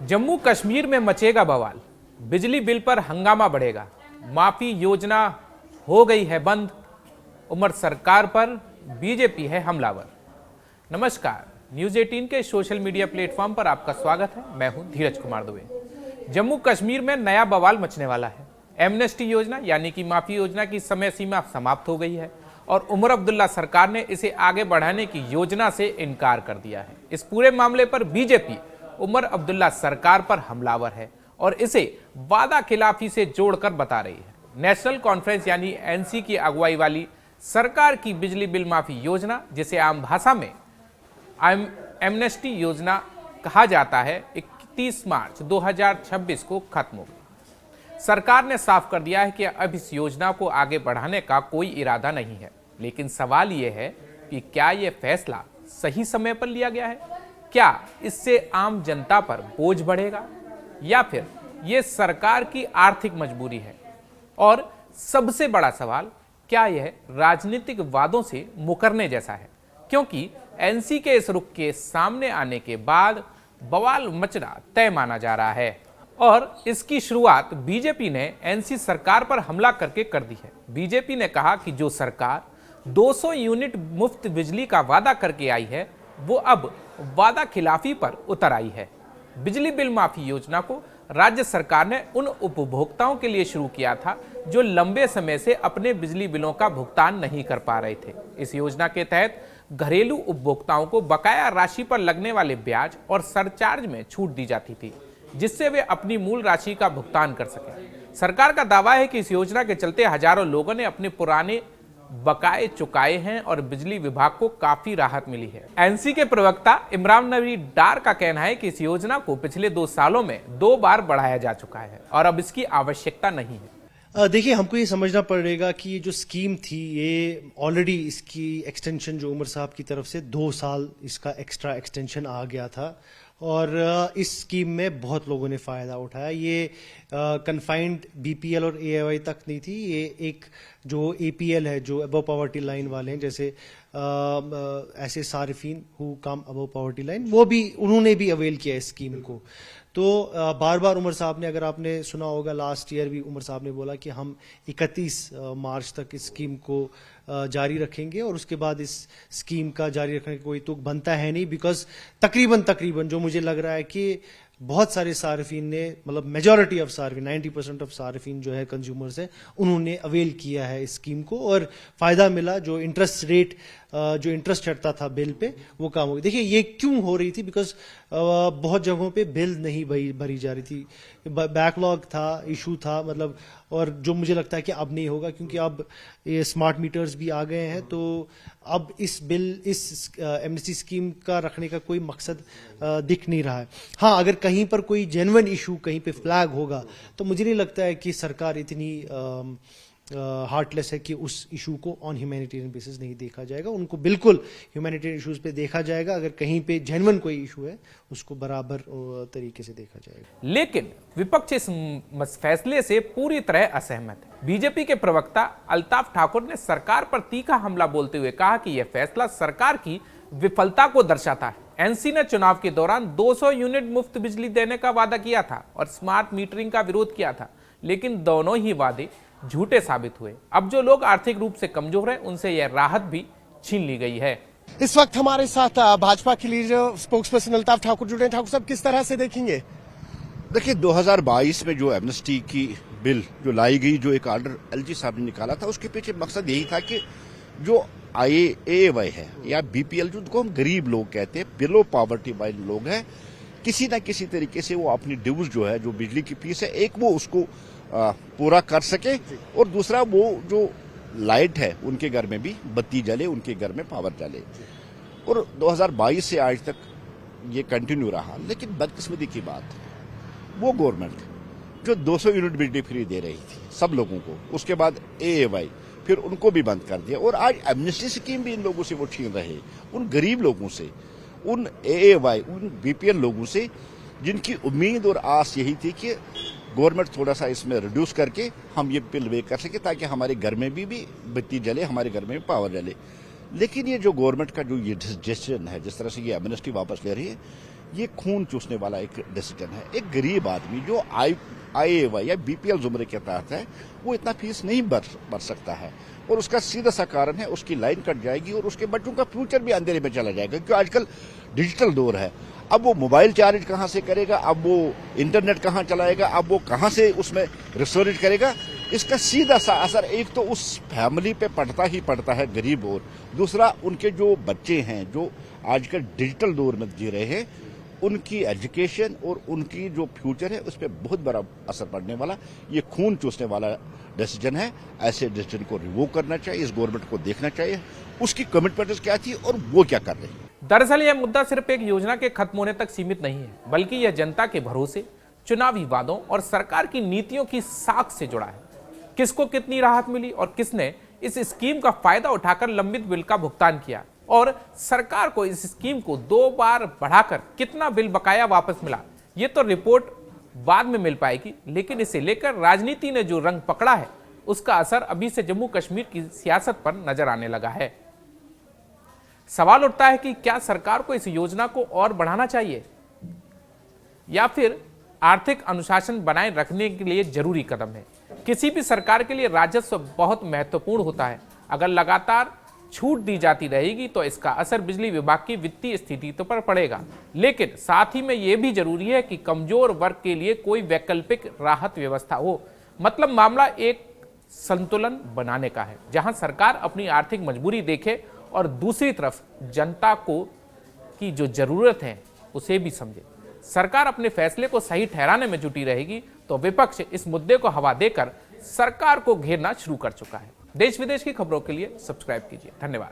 जम्मू कश्मीर में मचेगा बवाल, बिजली बिल पर हंगामा बढ़ेगा, माफी योजना हो गई है बंद, उमर सरकार पर बीजेपी है हमलावर। नमस्कार, न्यूज 18 के सोशल मीडिया प्लेटफॉर्म पर आपका स्वागत है। मैं हूं धीरज कुमार दुबे। जम्मू कश्मीर में नया बवाल मचने वाला है। एमनेस्टी योजना यानी कि माफी योजना की समय सीमा समाप्त हो गई है और उमर अब्दुल्ला सरकार ने इसे आगे बढ़ाने की योजना से इनकार कर दिया है। इस पूरे मामले पर बीजेपी उमर अब्दुल्ला सरकार पर हमलावर है और इसे वादा खिलाफी से जोड़कर बता रही है। नेशनल कॉन्फ्रेंस यानी एनसी की अगुवाई वाली सरकार की बिजली बिल माफी योजना, जिसे आम भाषा में एमनेस्टी योजना कहा जाता है, 31 मार्च 2026 को खत्म होगी। सरकार ने साफ कर दिया है कि अब इस योजना को आगे बढ़ाने का कोई इरादा नहीं है। लेकिन सवाल यह है कि क्या यह फैसला सही समय पर लिया गया है? क्या इससे आम जनता पर बोझ बढ़ेगा या फिर यह सरकार की आर्थिक मजबूरी है? और सबसे बड़ा सवाल, क्या यह राजनीतिक वादों से मुकरने जैसा है? क्योंकि एनसी के इस रुख के सामने आने के बाद बवाल मचना तय माना जा रहा है और इसकी शुरुआत बीजेपी ने एनसी सरकार पर हमला करके कर दी है। बीजेपी ने कहा कि जो सरकार 200 यूनिट मुफ्त बिजली का वादा करके आई है, वो अब वादा खिलाफी पर उतर आई है। बिजली बिल माफी योजना को राज्य सरकार ने उन उपभोक्ताओं के लिए शुरू किया था जो लंबे समय से अपने बिजली बिलों का भुगतान नहीं कर पा रहे थे। इस योजना के तहत घरेलू उपभोक्ताओं को बकाया राशि पर लगने वाले ब्याज और सरचार्ज में छूट दी जाती थी, जिससे वे अपनी मूल राशि का भुगतान कर सकें। सरकार का दावा है कि इस योजना के चलते हजारों लोगों ने अपने पुराने बकाए चुकाए हैं और बिजली विभाग को काफी राहत मिली है। एनसी के प्रवक्ता इमरान नबी डार का कहना है कि इस योजना को पिछले 2 सालों में 2 बार बढ़ाया जा चुका है और अब इसकी आवश्यकता नहीं है। देखिए, हमको ये समझना पड़ेगा कि ये जो स्कीम थी, ये ऑलरेडी इसकी एक्सटेंशन जो उमर साहब की तरफ से 2 साल इसका एक्स्ट्रा एक्सटेंशन आ गया था और इस स्कीम में बहुत लोगों ने फ़ायदा उठाया। ये कन्फाइंड बीपीएल और एआईवाई तक नहीं थी, ये एक जो एपीएल है, जो अबव पॉवर्टी लाइन वाले हैं, जैसे ऐसे सारिफीन who come above poverty line, वो भी, उन्होंने भी अवेल किया इस स्कीम को। तो बार बार उमर साहब ने, अगर आपने सुना होगा, लास्ट ईयर भी उमर साहब ने बोला कि हम 31 मार्च तक इस स्कीम को जारी रखेंगे और उसके बाद इस स्कीम का जारी रखने का कोई तुक बनता है नहीं, बिकॉज तकरीबन जो मुझे लग रहा है कि बहुत सारे सार्फिन ने, मतलब मेजॉरिटी ऑफ सार्फिन, 90% ऑफ सार्फिन जो है कंज्यूमर्स हैं, उन्होंने अवेल किया है इस स्कीम को और फायदा मिला। जो इंटरेस्ट रेट, जो इंटरेस्ट चढ़ता था बिल पे, वो कम हो गई। देखिए, ये क्यों हो रही थी? बिकॉज बहुत जगहों पे बिल नहीं भरी जा रही थी, बैकलॉग था, इशू था, मतलब, और जो मुझे लगता है कि अब नहीं होगा, क्योंकि अब ये स्मार्ट मीटर्स भी आ गए हैं। तो अब इस एमनेस्टी स्कीम का रखने का कोई मकसद दिख नहीं रहा है। हाँ, अगर कहीं पर कोई जेन्युइन इशू कहीं पे फ्लैग होगा तो मुझे नहीं लगता है कि सरकार इतनी हार्टलेस है कि उस इशू को ऑन ह्यूमैनिटेरियन बेसिस नहीं देखा जाएगा। उनको बिल्कुल ह्यूमैनिटेरियन इश्यूज पे देखा जाएगा। अगर कहीं पे जेन्युइन कोई इशू है, उसको बराबर तरीके से देखा जाएगा। लेकिन विपक्ष इस फैसले से पूरी तरह असहमत है। बीजेपी के प्रवक्ता अल्ताफ ठाकुर ने सरकार पर तीखा हमला बोलते हुए कहा कि यह फैसला सरकार की विफलता को दर्शाता है। एनसी ने चुनाव के दौरान 200 यूनिट मुफ्त बिजली देने का वादा किया था और स्मार्ट मीटरिंग का विरोध किया था, लेकिन दोनों ही वादे झूठे साबित हुए। अब जो लोग आर्थिक रूप से कमजोर हैं, उनसे यह राहत भी छीन ली गई है। इस वक्त हमारे साथ भाजपा के लीडर स्पोक्सपर्सन अल्ताफ ठाकुर जुड़े हैं। ठाकुर साहब, किस तरह से देखेंगे? देखिए, 2022 में जो एमनेस्टी की बिल जो लाई गई, जो एक ऑर्डर एलजी साहब ने निकाला था, उसके पीछे मकसद यही था कि जो एआईवाई है या बीपीएल, जिनको हम गरीब लोग कहते हैं, बिलो पॉवर्टी वाले लोग हैं, किसी न किसी तरीके से वो अपनी ड्यूज जो है, जो बिजली की फीस है, एक वो उसको पूरा कर सके और दूसरा वो जो लाइट है उनके घर में भी बत्ती जले, उनके घर में पावर जले। और 2022 से आज तक ये कंटिन्यू रहा। लेकिन बदकिस्मती की बात है, वो गवर्नमेंट जो 200 यूनिट बिजली फ्री दे रही थी सब लोगों को, उसके बाद एआईवाई, फिर उनको भी बंद कर दिया और आज एमनेस्टी स्कीम भी इन लोगों से वो छीन रहे, उन गरीब लोगों से, उन एआईवाई, उन बीपीएल लोगों से, जिनकी उम्मीद और आस यही थी कि गवर्नमेंट थोड़ा सा इसमें रिड्यूस करके हम ये बिल वे कर सके ताकि हमारे घर में भी बत्ती जले, हमारे घर में भी पावर जले। लेकिन ये जो गवर्नमेंट का जो ये डिसीजन है, जिस तरह से ये एमनेस्टी वापस ले रही है, ये खून चूसने वाला एक डिसीजन है। एक गरीब आदमी जो IAY या BPL जुमरे के तहत है, वो इतना फीस नहीं भर सकता है, और उसका सीधा सा कारण है उसकी लाइन कट जाएगी और उसके बच्चों का फ्यूचर भी अंधेरे में चला जाएगा, क्योंकि आजकल डिजिटल दौर है। अब वो मोबाइल चार्ज कहां से करेगा, अब वो इंटरनेट कहां चलाएगा, अब वो कहां से उसमें रिसर्च करेगा। इसका सीधा सा असर एक तो उस फैमिली पे पड़ता ही पड़ता है, गरीब, और दूसरा उनके जो बच्चे हैं जो आजकल डिजिटल दौर में जी रहे हैं, उनकी एजुकेशन और उनकी जो फ्यूचर है उस पर बहुत बड़ा असर पड़ने वाला, ये खून चूसने वाला डिसीजन है। ऐसे डिसीजन को रिवोक करना चाहिए, इस गवर्नमेंट को देखना चाहिए उसकी कमिटमेंट क्या थी और वो क्या कर रही है। दरअसल यह मुद्दा सिर्फ एक योजना के खत्म होने तक सीमित नहीं है, बल्कि यह जनता के भरोसे, चुनावी वादों और सरकार की नीतियों की साख से जुड़ा है। किसको कितनी राहत मिली और किसने इस स्कीम का फायदा उठाकर लंबित बिल का भुगतान किया, और सरकार को इस स्कीम को 2 बार बढ़ाकर कितना बिल बकाया वापस मिला, ये तो रिपोर्ट बाद में मिल पाएगी। लेकिन इसे लेकर राजनीति ने जो रंग पकड़ा है, उसका असर अभी से जम्मू कश्मीर की सियासत पर नजर आने लगा है। सवाल उठता है कि क्या सरकार को इस योजना को और बढ़ाना चाहिए, या फिर आर्थिक अनुशासन बनाए रखने के लिए जरूरी कदम है। किसी भी सरकार के लिए राजस्व बहुत महत्वपूर्ण होता है। अगर लगातार छूट दी जाती रहेगी तो इसका असर बिजली विभाग की वित्तीय स्थिति पर पड़ेगा। लेकिन साथ ही में यह भी जरूरी है कि कमजोर वर्ग के लिए कोई वैकल्पिक राहत व्यवस्था हो। मतलब मामला एक संतुलन बनाने का है, जहां सरकार अपनी आर्थिक मजबूरी देखे और दूसरी तरफ जनता को की जो जरूरत है उसे भी समझे। सरकार अपने फैसले को सही ठहराने में जुटी रहेगी तो विपक्ष इस मुद्दे को हवा देकर सरकार को घेरना शुरू कर चुका है। देश विदेश की खबरों के लिए सब्सक्राइब कीजिए। धन्यवाद।